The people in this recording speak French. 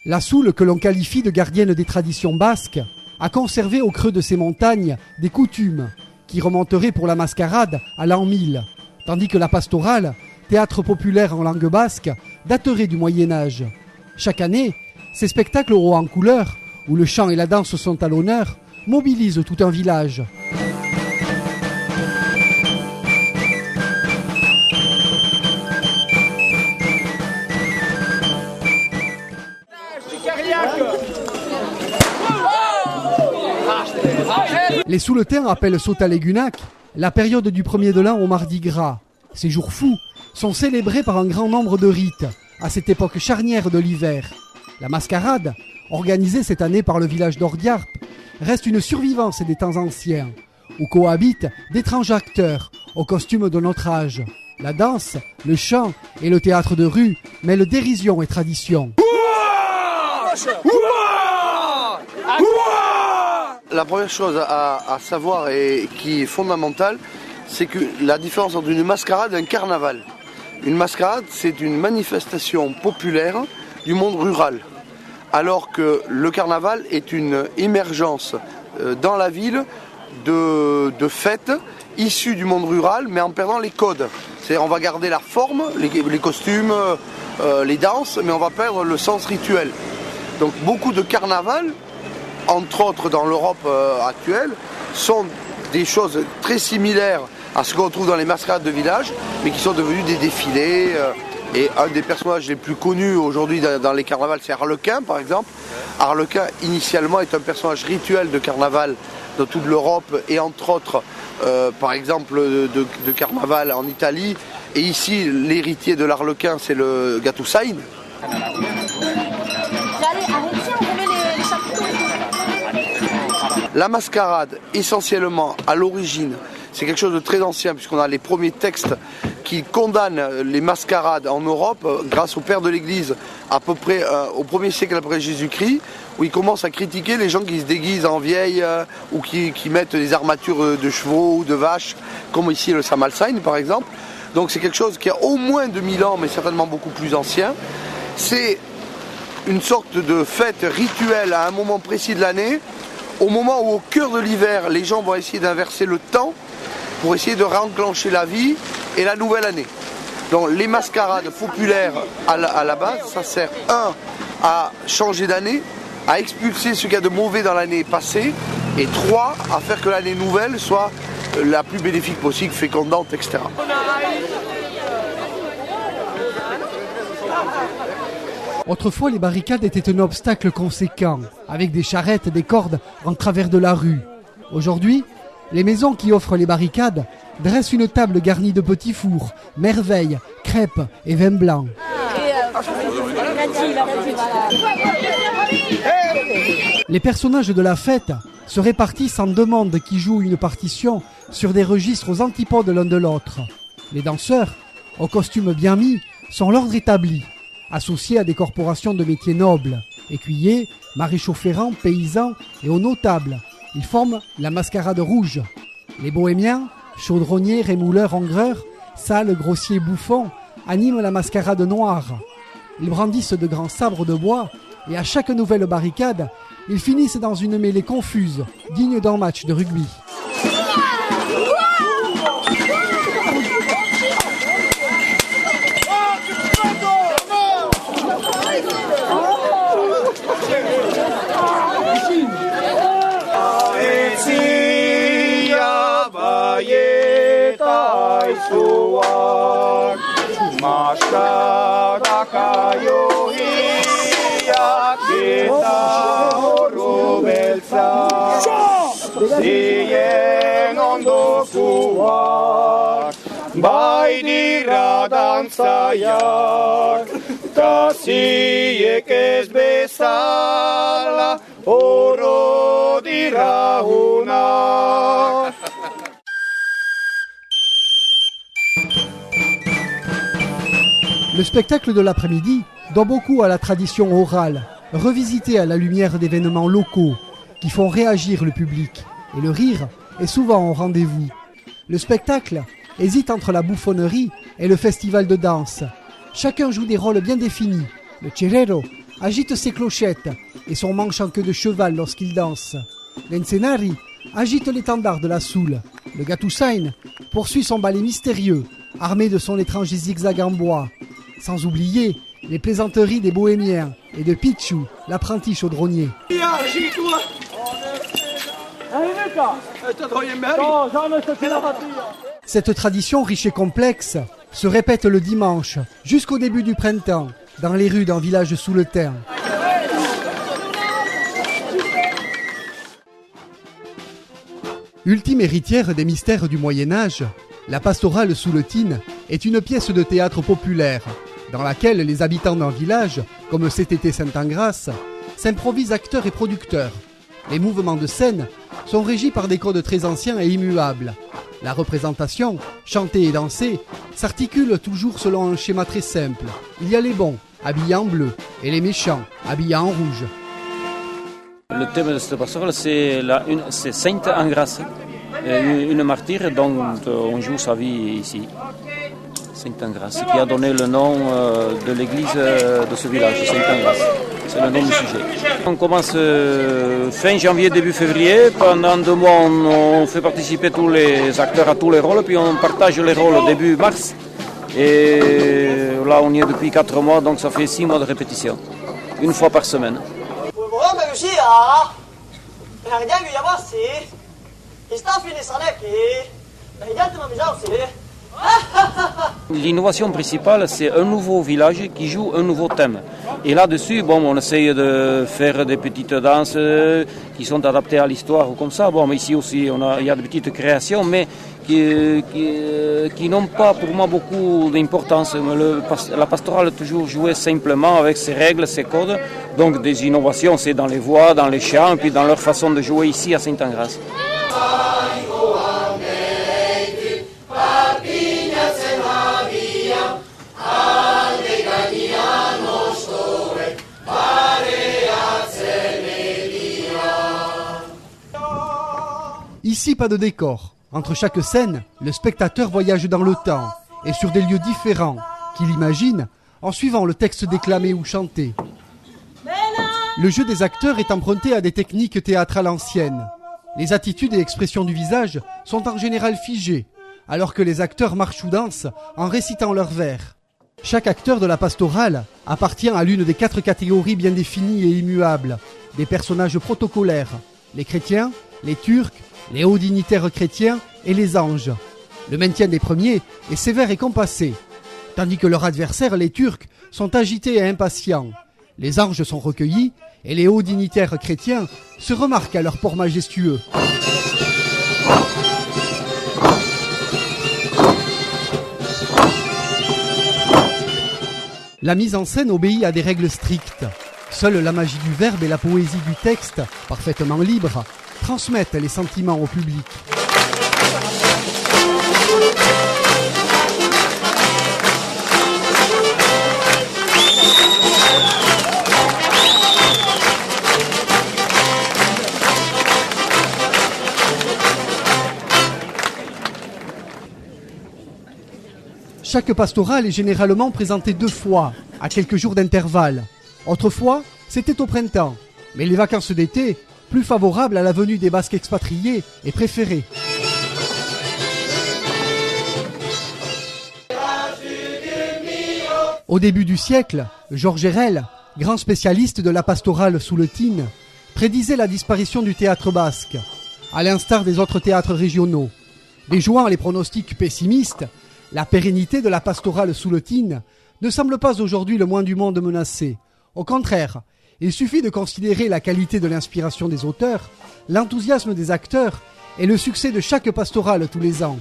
La Soule, que l'on qualifie de gardienne des traditions basques, a conservé au creux de ces montagnes des coutumes qui remonteraient pour la mascarade à l'an 1000, tandis que la pastorale, théâtre populaire en langue basque, daterait du Moyen-Âge. Chaque année, ces spectacles hauts en couleur, où le chant et la danse sont à l'honneur, mobilisent tout un village. Les Souletins appellent Sautalégunac la période du 1er de l'an au Mardi Gras. Ces jours fous sont célébrés par un grand nombre de rites à cette époque charnière de l'hiver. La mascarade, organisée cette année par le village d'Ordiarp, reste une survivance des temps anciens, où cohabitent d'étranges acteurs aux costumes de notre âge. La danse, le chant et le théâtre de rue mêlent dérision et tradition. La première chose à savoir et qui est fondamentale, c'est que la différence entre une mascarade et un carnaval. Une mascarade, c'est une manifestation populaire du monde rural, alors que le carnaval est une émergence dans la ville de fêtes issues du monde rural, mais en perdant les codes. C'est-à-dire on va garder la forme, les costumes, les danses, mais on va perdre le sens rituel. Donc beaucoup de carnavals, entre autres dans l'Europe actuelle, sont des choses très similaires à ce qu'on trouve dans les mascarades de village, mais qui sont devenus des défilés. Et un des personnages les plus connus aujourd'hui dans les carnavals, c'est Arlequin par exemple. Arlequin initialement est un personnage rituel de carnaval dans toute l'Europe et entre autres par exemple de carnaval en Italie. Et ici l'héritier de l'Arlequin c'est le Gattusain. La mascarade, essentiellement, à l'origine, c'est quelque chose de très ancien, puisqu'on a les premiers textes qui condamnent les mascarades en Europe, grâce au père de l'Église, à peu près au 1er siècle après Jésus-Christ, où il commence à critiquer les gens qui se déguisent en vieilles ou qui mettent des armatures de chevaux ou de vaches, comme ici le Samhalsheim par exemple. Donc c'est quelque chose qui a au moins 2000 ans, mais certainement beaucoup plus ancien. C'est une sorte de fête rituelle à un moment précis de l'année, au moment où au cœur de l'hiver, les gens vont essayer d'inverser le temps pour essayer de réenclencher la vie et la nouvelle année. Donc les mascarades populaires à la base, ça sert à changer d'année, à expulser ce qu'il y a de mauvais dans l'année passée, et 3, à faire que l'année nouvelle soit la plus bénéfique possible, fécondante, etc. Autrefois, les barricades étaient un obstacle conséquent, avec des charrettes et des cordes en travers de la rue. Aujourd'hui, les maisons qui offrent les barricades dressent une table garnie de petits fours, merveilles, crêpes et vin blanc. Les personnages de la fête se répartissent en deux mondes qui jouent une partition sur des registres aux antipodes l'un de l'autre. Les danseurs, aux costumes bien mis, sont l'ordre établi, associés à des corporations de métiers nobles, écuyers, maréchaux ferrants, paysans et aux notables. Ils forment la mascarade rouge. Les bohémiens, chaudronniers, rémouleurs, hongreurs, sales, grossiers, bouffons, animent la mascarade noire. Ils brandissent de grands sabres de bois et à chaque nouvelle barricade, ils finissent dans une mêlée confuse, digne d'un match de rugby. Baidira dantzaiak, taziek ez bezala, oro dira unak. Le spectacle de l'après-midi doit beaucoup à la tradition orale, revisitée à la lumière d'événements locaux qui font réagir le public. Et le rire est souvent au rendez-vous. Le spectacle hésite entre la bouffonnerie et le festival de danse. Chacun joue des rôles bien définis. Le cerrero agite ses clochettes et son manche en queue de cheval lorsqu'il danse. L'Encenari agite l'étendard de la Soule. Le Gatousain poursuit son ballet mystérieux, armé de son étrange zigzag en bois. Sans oublier les plaisanteries des bohémiens et de Pichou, l'apprenti chaudronnier. Cette tradition riche et complexe se répète le dimanche jusqu'au début du printemps dans les rues d'un village souletain. Ultime héritière des mystères du Moyen-Âge, la pastorale souletine est une pièce de théâtre populaire dans laquelle les habitants d'un village, comme cet été Sainte-Engrâce, s'improvisent acteurs et producteurs. Les mouvements de scène sont régis par des codes très anciens et immuables. La représentation, chantée et dansée, s'articule toujours selon un schéma très simple. Il y a les bons, habillés en bleu, et les méchants, habillés en rouge. Le thème de cette pastorale, c'est Sainte Engrâce, une martyre dont on joue sa vie ici. Sainte Engrâce, qui a donné le nom de l'église de ce village, Sainte Engrâce. C'est le nom du sujet. On commence fin janvier, début février. Pendant 2 mois, on fait participer tous les acteurs à tous les rôles, puis on partage les rôles début mars. Et là, on y est depuis 4 mois, donc ça fait 6 mois de répétition, une fois par semaine. L'innovation principale, c'est un nouveau village qui joue un nouveau thème. Et là-dessus, on essaye de faire des petites danses qui sont adaptées à l'histoire ou comme ça. Mais ici aussi, il y a des petites créations, mais qui n'ont pas pour moi beaucoup d'importance. La pastorale a toujours joué simplement avec ses règles, ses codes. Donc des innovations, c'est dans les voix, dans les chants, et puis dans leur façon de jouer ici à Sainte-Engrâce. Ici, pas de décor. Entre chaque scène, le spectateur voyage dans le temps et sur des lieux différents qu'il imagine en suivant le texte déclamé ou chanté. Le jeu des acteurs est emprunté à des techniques théâtrales anciennes. Les attitudes et expressions du visage sont en général figées, alors que les acteurs marchent ou dansent en récitant leurs vers. Chaque acteur de la pastorale appartient à l'une des 4 catégories bien définies et immuables, des personnages protocolaires, les chrétiens, les turcs, les hauts dignitaires chrétiens et les anges. Le maintien des premiers est sévère et compassé, tandis que leurs adversaires, les Turcs, sont agités et impatients. Les anges sont recueillis et les hauts dignitaires chrétiens se remarquent à leur port majestueux. La mise en scène obéit à des règles strictes. Seule la magie du verbe et la poésie du texte, parfaitement libres, transmettent les sentiments au public. Chaque pastorale est généralement présentée 2 fois, à quelques jours d'intervalle. Autrefois, c'était au printemps, mais les vacances d'été, plus favorables à la venue des Basques expatriés, est préférée. Au début du siècle, Georges Herrel, grand spécialiste de la pastorale souletine, prédisait la disparition du théâtre basque, à l'instar des autres théâtres régionaux. Déjouant les pronostics pessimistes, la pérennité de la pastorale souletine ne semble pas aujourd'hui le moins du monde menacée. Au contraire, il suffit de considérer la qualité de l'inspiration des auteurs, l'enthousiasme des acteurs et le succès de chaque pastorale tous les ans.